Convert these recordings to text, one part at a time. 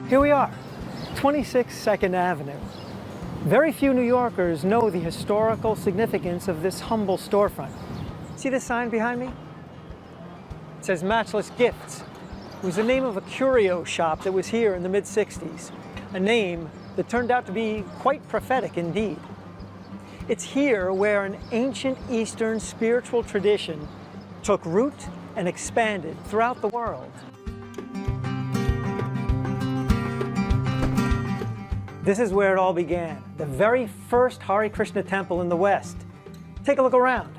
Here we are, 26 Second Avenue. Very few New Yorkers know the historical significance of this humble storefront. See this sign behind me? It says Matchless Gifts. It was the name of a curio shop that was here in the mid-60s, a name that turned out to be quite prophetic indeed. It's here where an ancient Eastern spiritual tradition took root and expanded throughout the world. This is where it all began, the very first Hare Krishna temple in the West. Take a look around.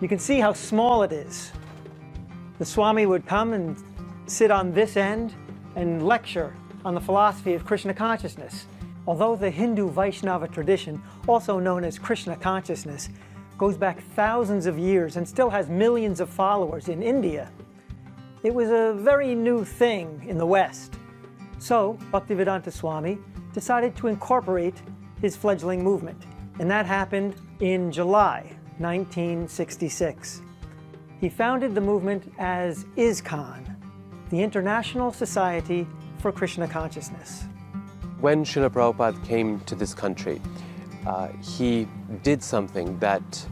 You can see how small it is. The Swami would come and sit on this end and lecture on the philosophy of Krishna consciousness. Although the Hindu Vaishnava tradition, also known as Krishna consciousness, goes back thousands of years and still has millions of followers in India, it was a very new thing in the West. So Bhaktivedanta Swami decided to incorporate his fledgling movement, and that happened in July 1966. He founded the movement as ISKCON, the International Society for Krishna Consciousness. When Srila Prabhupada came to this country, he did something that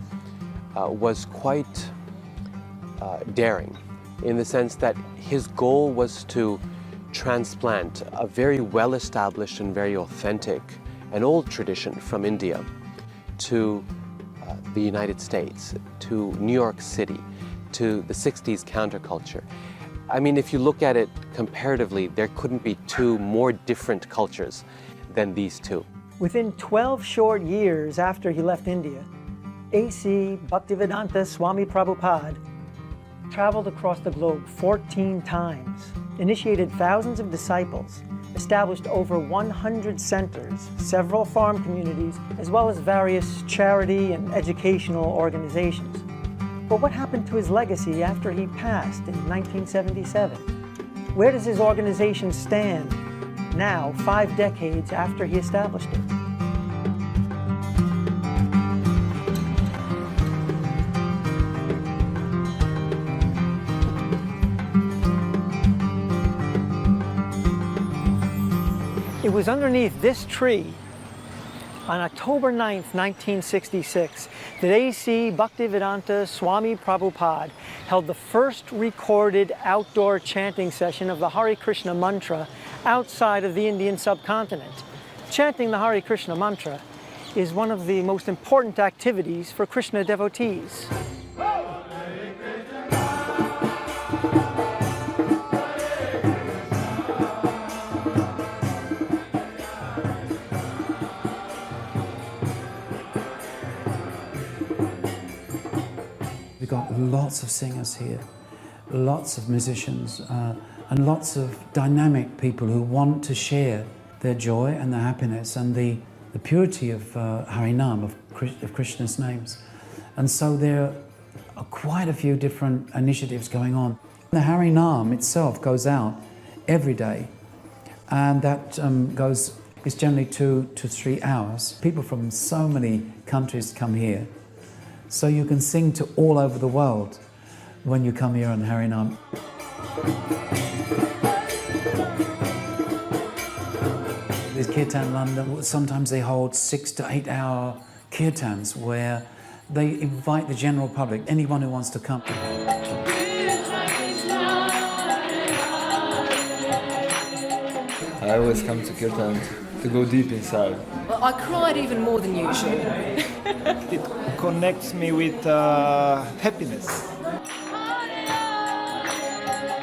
was quite daring, in the sense that his goal was to transplant a very well-established and very authentic and old tradition from India to the United States, to New York City, to the 60s counterculture. I mean, if you look at it comparatively, there couldn't be two more different cultures than these two. Within 12 short years after he left India, A.C. Bhaktivedanta Swami Prabhupada traveled across the globe 14 times, initiated thousands of disciples, established over 100 centers, several farm communities, as well as various charity and educational organizations. But what happened to his legacy after he passed in 1977? Where does his organization stand now, 5 decades after he established it? It was underneath this tree on October 9th, 1966, that A.C. Bhaktivedanta Swami Prabhupada held the first recorded outdoor chanting session of the Hare Krishna mantra outside of the Indian subcontinent. Chanting the Hare Krishna mantra is one of the most important activities for Krishna devotees. We've got lots of singers here, lots of musicians, and lots of dynamic people who want to share their joy and their happiness and the purity of Harinam, of Krishna's names. And so there are quite a few different initiatives going on. The Harinam itself goes out every day, and that is generally 2 to 3 hours. People from so many countries come here. So you can sing to all over the world when you come here on Harinam. There's Kirtan in London. Sometimes they hold 6 to 8 hour kirtans where they invite the general public, anyone who wants to come. I always come to kirtan to go deep inside. Well, I cried even more than usual. It connects me with happiness.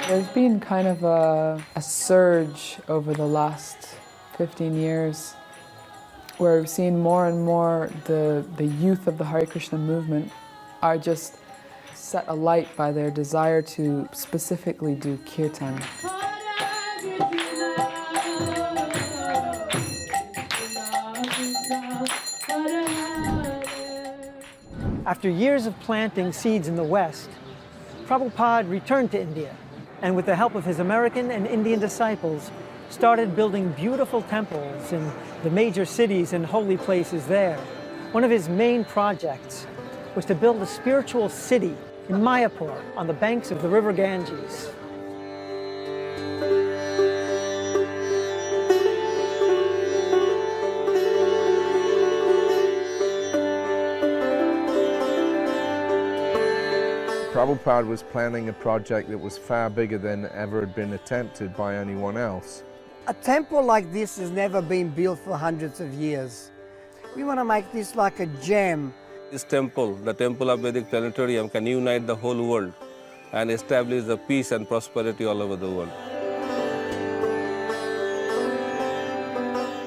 There's been kind of a surge over the last 15 years where we've seen more and more the youth of the Hare Krishna movement are just set alight by their desire to specifically do kirtan. After years of planting seeds in the West, Prabhupada returned to India, and with the help of his American and Indian disciples, started building beautiful temples in the major cities and holy places there. One of his main projects was to build a spiritual city in Mayapur on the banks of the river Ganges. Prabhupada was planning a project that was far bigger than ever had been attempted by anyone else. A temple like this has never been built for hundreds of years. We want to make this like a gem. This temple, the Temple of Vedic Planetarium, can unite the whole world and establish the peace and prosperity all over the world.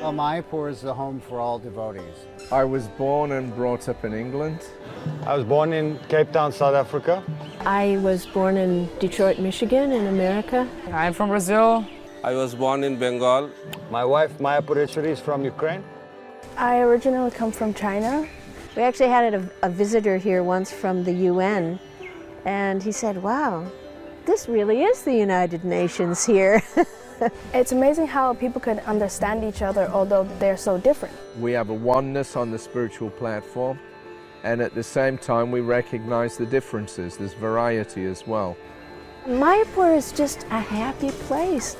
Well, Mayapur is the home for all devotees. I was born and brought up in England. I was born in Cape Town, South Africa. I was born in Detroit, Michigan, in America. I'm from Brazil. I was born in Bengal. My wife, Maya Purechuri, is from Ukraine. I originally come from China. We actually had a visitor here once from the UN, and he said, wow, this really is the United Nations here. It's amazing how people could understand each other, although they're so different. We have a oneness on the spiritual platform, and at the same time we recognize the differences. There's variety as well. Mayapur is just a happy place.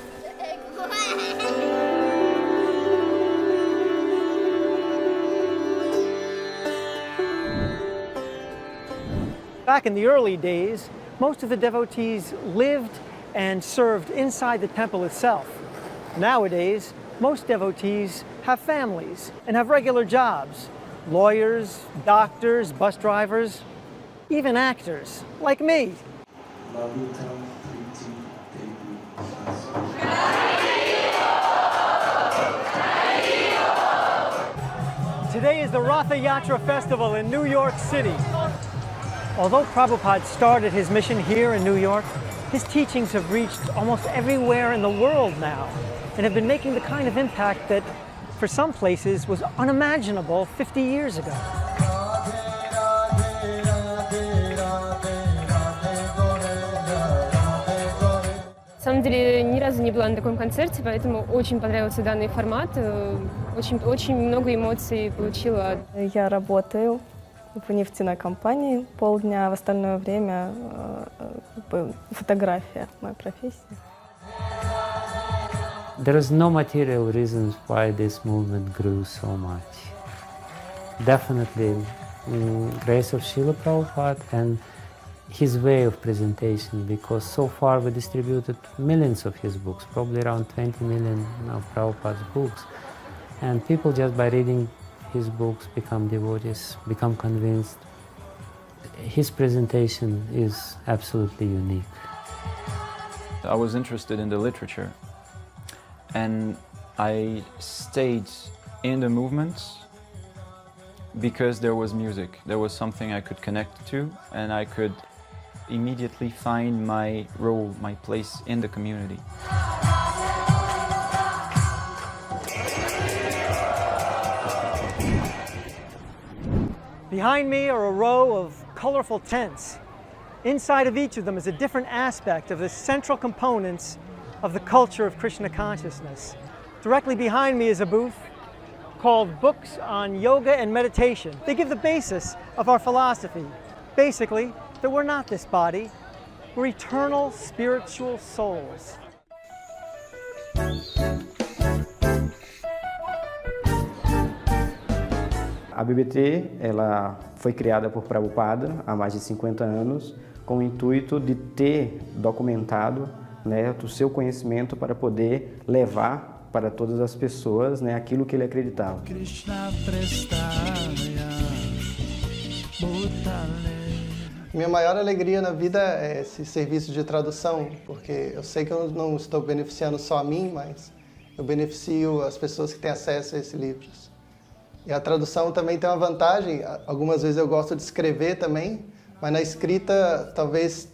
Back in the early days, most of the devotees lived and served inside the temple itself. Nowadays, most devotees have families and have regular jobs. Lawyers, doctors, bus drivers, even actors, like me. Today is the Ratha Yatra Festival in New York City. Although Prabhupada started his mission here in New York, his teachings have reached almost everywhere in the world now and have been making the kind of impact that, for some places, was unimaginable 50 years ago. На самом деле, ни разу не была на таком концерте, поэтому очень понравился данный формат. Очень много эмоций получила. Я работаю в нефтяной компании полдня, в остальное время фотография, моя профессия. There is no material reasons why this movement grew so much. Definitely, grace of Srila Prabhupada and his way of presentation, because so far we distributed millions of his books, probably around 20 million of Prabhupada's books, and people just by reading his books become devotees, become convinced. His presentation is absolutely unique. I was interested in the literature, and I stayed in the movements because there was music. There was something I could connect to, and I could immediately find my role, my place in the community. Behind me are a row of colorful tents. Inside of each of them is a different aspect of the central components of the culture of Krishna consciousness. Directly behind me is a booth called Books on Yoga and Meditation. They give the basis of our philosophy. Basically, that we're not this body, we're eternal spiritual souls. A BBT ela foi criada por Prabhupada há mais de 50 anos com o intuito de ter documentado, né, o seu conhecimento para poder levar para todas as pessoas, né, aquilo que ele acreditava. Minha maior alegria na vida é esse serviço de tradução, porque eu sei que eu não estou beneficiando só a mim, mas eu beneficio as pessoas que têm acesso a esses livros. E a tradução também tem uma vantagem, algumas vezes eu gosto de escrever também, mas na escrita talvez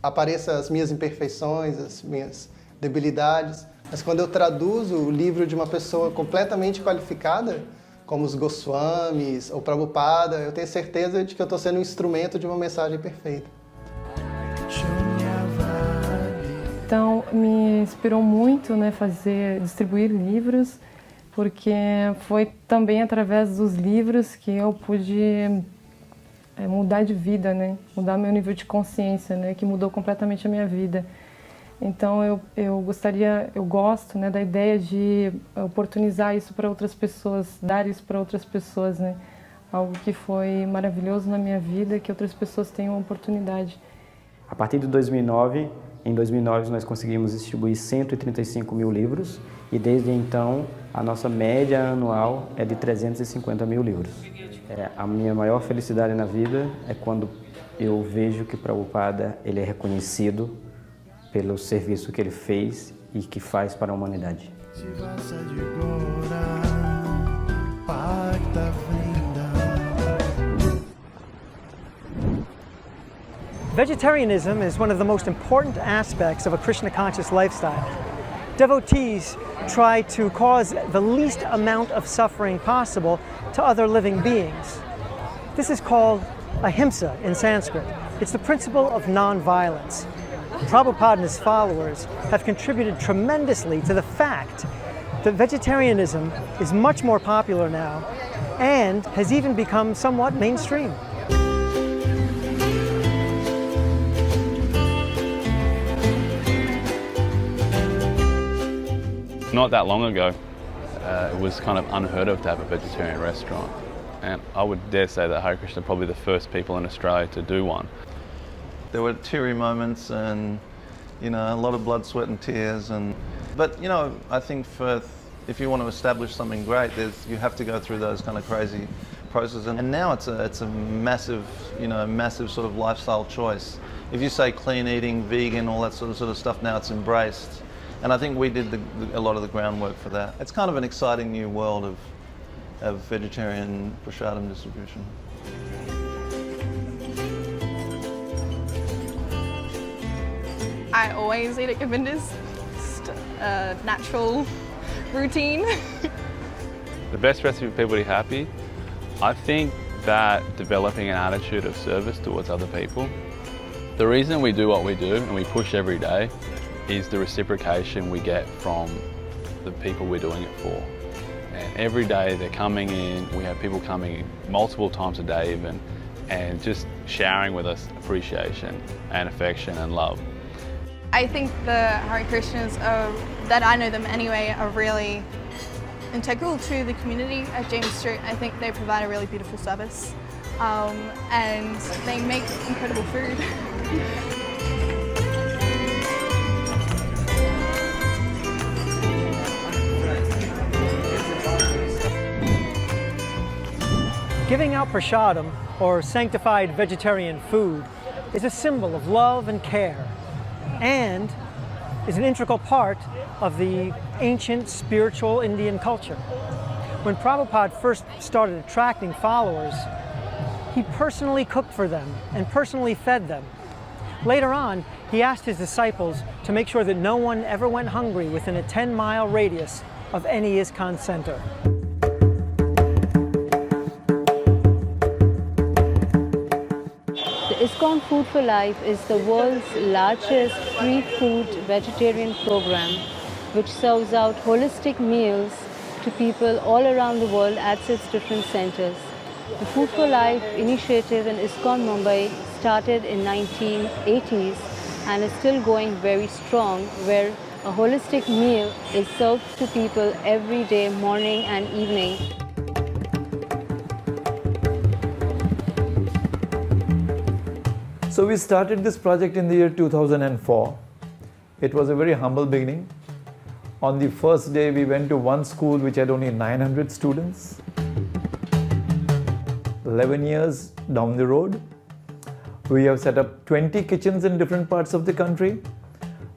apareçam as minhas imperfeições, as minhas debilidades, mas quando eu traduzo o livro de uma pessoa completamente qualificada, como os Goswamis ou Prabhupada, eu tenho certeza de que eu estou sendo um instrumento de uma mensagem perfeita. Então, me inspirou muito, né, distribuir livros, porque foi também através dos livros que eu pude mudar de vida, né, mudar meu nível de consciência, né, que mudou completamente a minha vida. Então eu gosto, né, da ideia de oportunizar isso para outras pessoas, dar isso para outras pessoas, né, algo que foi maravilhoso na minha vida, que outras pessoas tenham a oportunidade A partir de 2009, em 2009 nós conseguimos distribuir 135 mil livros e desde então a nossa média anual é de 350 mil livros. A minha maior felicidade na vida é quando eu vejo que Prabhupada ele é reconhecido pelo serviço que ele fez e que faz para a humanidade. Vegetarianism is one of the most important aspects of a Krishna conscious lifestyle. Devotees try to cause the least amount of suffering possible to other living beings. This is called ahimsa in Sanskrit. It's the principle of non-violence. Prabhupada and his followers have contributed tremendously to the fact that vegetarianism is much more popular now and has even become somewhat mainstream. Not that long ago, it was kind of unheard of to have a vegetarian restaurant. And I would dare say that Hare Krishna are probably the first people in Australia to do one. There were teary moments and, you know, a lot of blood, sweat and tears. But, you know, I think if you want to establish something great, you have to go through those kind of crazy processes. And now it's a massive, you know, massive sort of lifestyle choice. If you say clean eating, vegan, all that sort of stuff, now it's embraced. And I think we did a lot of the groundwork for that. It's kind of an exciting new world of vegetarian prasadam distribution. I always eat at Govinda's. Just a natural routine. The best recipe for people to be happy, I think that developing an attitude of service towards other people. The reason we do what we do and we push every day is the reciprocation we get from the people we're doing it for. And every day they're coming in, we have people coming in multiple times a day even, and just showering with us appreciation and affection and love. I think the Hare Krishnas, that I know them anyway, are really integral to the community at James Street. I think they provide a really beautiful service and they make incredible food. Giving out prasadam, or sanctified vegetarian food, is a symbol of love and care, and is an integral part of the ancient spiritual Indian culture. When Prabhupada first started attracting followers, he personally cooked for them and personally fed them. Later on, he asked his disciples to make sure that no one ever went hungry within a 10-mile radius of any ISKCON center. The ISKCON Food for Life is the world's largest free food vegetarian program which serves out holistic meals to people all around the world at its different centers. The Food for Life initiative in ISKCON Mumbai started in 1980s and is still going very strong, where a holistic meal is served to people every day, morning and evening. So we started this project in the year 2004. It was a very humble beginning. On the first day, we went to one school which had only 900 students. 11 years down the road, we have set up 20 kitchens in different parts of the country.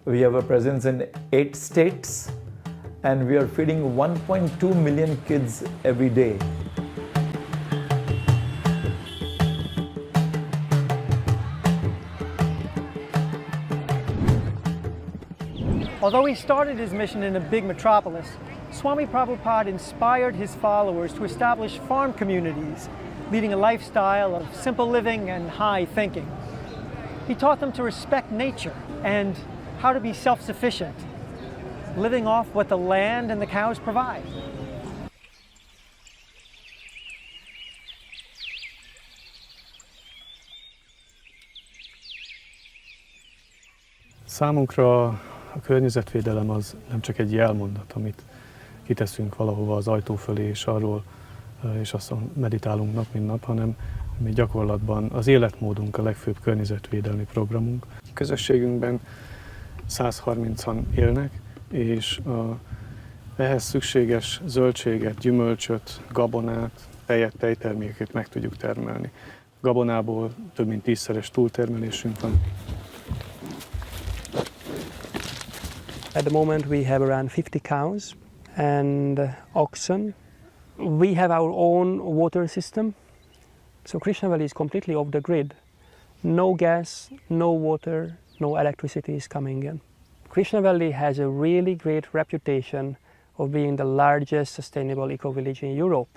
We have a presence in 8 states, and we are feeding 1.2 million kids every day. Although he started his mission in a big metropolis, Swami Prabhupada inspired his followers to establish farm communities, leading a lifestyle of simple living and high thinking. He taught them to respect nature and how to be self-sufficient, living off what the land and the cows provide. Számunkra a környezetvédelem az nem csak egy jelmondat, amit kiteszünk valahova az ajtó fölé, és arról és aztán meditálunk nap, mint nap, hanem Mi gyakorlatban az életmódunk a legfőbb környezetvédelmi programunk. A közösségünkben 130-an élnek, és ehhez szükséges zöldséget, gyümölcsöt, gabonát, tejet, tejtermékeket meg tudjuk termelni. Gabonából több mint 10-szeres túltermelésünk van. At the moment we have around 50 cows and oxen. We have our own water system. So Krishna Valley is completely off the grid. No gas, no water, no electricity is coming in. Krishna Valley has a really great reputation of being the largest sustainable eco-village in Europe.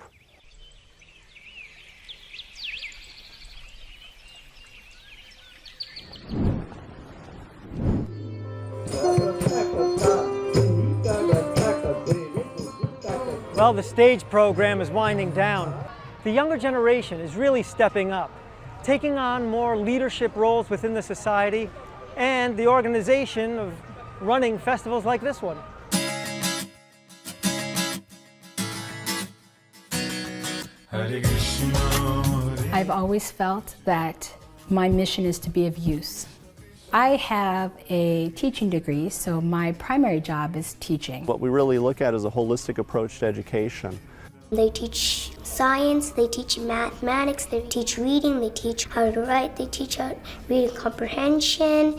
Well, the stage program is winding down. The younger generation is really stepping up, taking on more leadership roles within the society and the organization of running festivals like this one. I've always felt that my mission is to be of use. I have a teaching degree, so my primary job is teaching. What we really look at is a holistic approach to education. They teach science, they teach mathematics, they teach reading, they teach how to write, they teach how reading comprehension,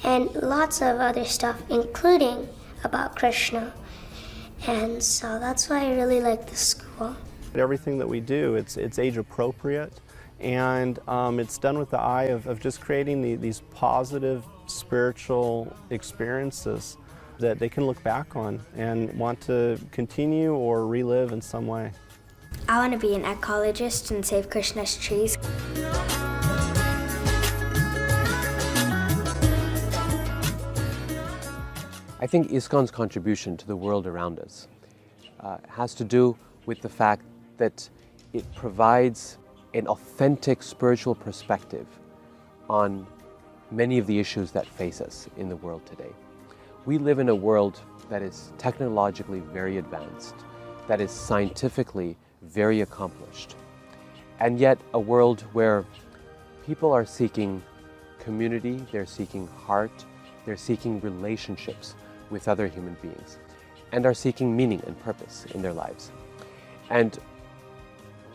and lots of other stuff, including about Krishna. And so that's why I really like this school. Everything that we do, it's age appropriate, and it's done with the eye of just creating these positive spiritual experiences that they can look back on and want to continue or relive in some way. I want to be an ecologist and save Krishna's trees. I think ISKCON's contribution to the world around us has to do with the fact that it provides an authentic spiritual perspective on many of the issues that face us in the world today. We live in a world that is technologically very advanced, that is scientifically very accomplished, and yet a world where people are seeking community, they're seeking heart, they're seeking relationships with other human beings, and are seeking meaning and purpose in their lives. And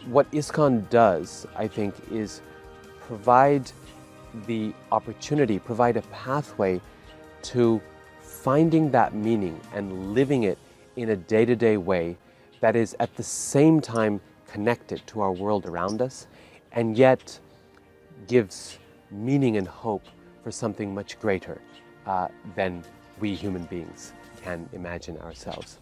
what ISKCON does, I think, is provide the opportunity, provide a pathway to finding that meaning and living it in a day-to-day way that is at the same time connected to our world around us and yet gives meaning and hope for something much greater than we human beings can imagine ourselves.